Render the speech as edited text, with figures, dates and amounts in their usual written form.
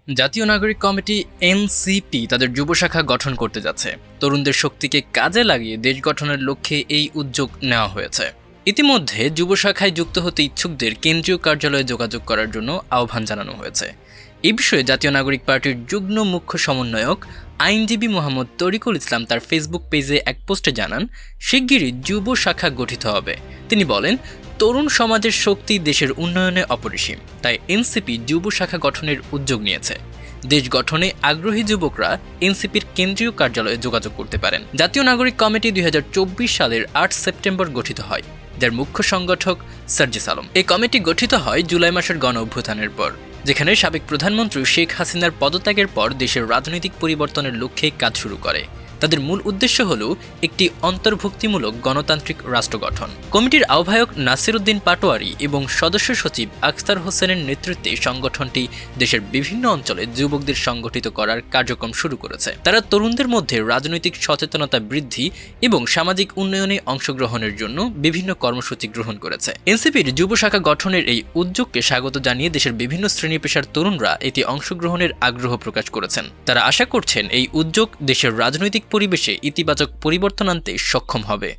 জাতীয় নাগরিক committee NCP তাদের যুব শাখা গঠন করতে যাচ্ছে। তরুণদের শক্তিকে কাজে লাগিয়ে দেশ গঠনের লক্ষ্যে এই উদ্যোগ নেওয়া হয়েছে। ইতিমধ্যে যুব শাখায় যুক্ত হতে ইচ্ছুকদের কেন্দ্রীয় কার্যালয়ে যোগাযোগ করার জন্য আহ্বান জানানো হয়েছে। এই বিষয়ে জাতীয় নাগরিক পার্টির যুগ্ম মুখ্য সমন্বয়ক আইনজীবী মোহাম্মদ তরিকুল ইসলাম তার ফেসবুক পেজে এক পোস্টে জানান, শিগগিরই যুব শাখা গঠিত হবে। তিনি বলেন, তরুণ সমাজের শক্তি দেশের উন্নয়নে অপরিসীম, তাই এনসিপি যুব শাখা গঠনের উদ্যোগ নিয়েছে। দেশ গঠনে আগ্রহী যুবকরা এনসিপির কেন্দ্রীয় কার্যালয়ে যোগাযোগ করতে পারেন। জাতীয় নাগরিক কমিটি 2024 সালের 8 সেপ্টেম্বর গঠিত হয়, যার মুখ্য সংগঠক সার্জিস আলম। এই কমিটি গঠিত হয় জুলাই মাসের গণ অভ্যুত্থানের পর, যেখানে সাবেক প্রধানমন্ত্রী শেখ হাসিনার পদত্যাগের পর দেশের রাজনৈতিক পরিবর্তনের লক্ষ্যে কাজ শুরু করে। তাদের মূল উদ্দেশ্য হল একটি অন্তর্ভুক্তিমূলক গণতান্ত্রিক রাষ্ট্র গঠন। কমিটির আহ্বায়ক নাসির উদ্দিন পাটোয়ারি এবং সদস্য সচিব আখতার হোসেনের নেতৃত্বে সংগঠনটি দেশের বিভিন্ন অঞ্চলে যুবকদের সংগঠিত করার কার্যক্রম শুরু করেছে। তারা তরুণদের মধ্যে রাজনৈতিক সচেতনতা বৃদ্ধি এবং সামাজিক উন্নয়নে অংশগ্রহণের জন্য বিভিন্ন কর্মসূচি গ্রহণ করেছে। এনসিপির যুব শাখা গঠনের এই উদ্যোগকে স্বাগত জানিয়ে দেশের বিভিন্ন শ্রেণী পেশার তরুণরা এতে অংশগ্রহণের আগ্রহ প্রকাশ করেছেন। তারা আশা করছেন এই উদ্যোগ দেশের রাজনৈতিক পরিবেশে ইতিবাচক পরিবর্তন আনতে সক্ষম হবে।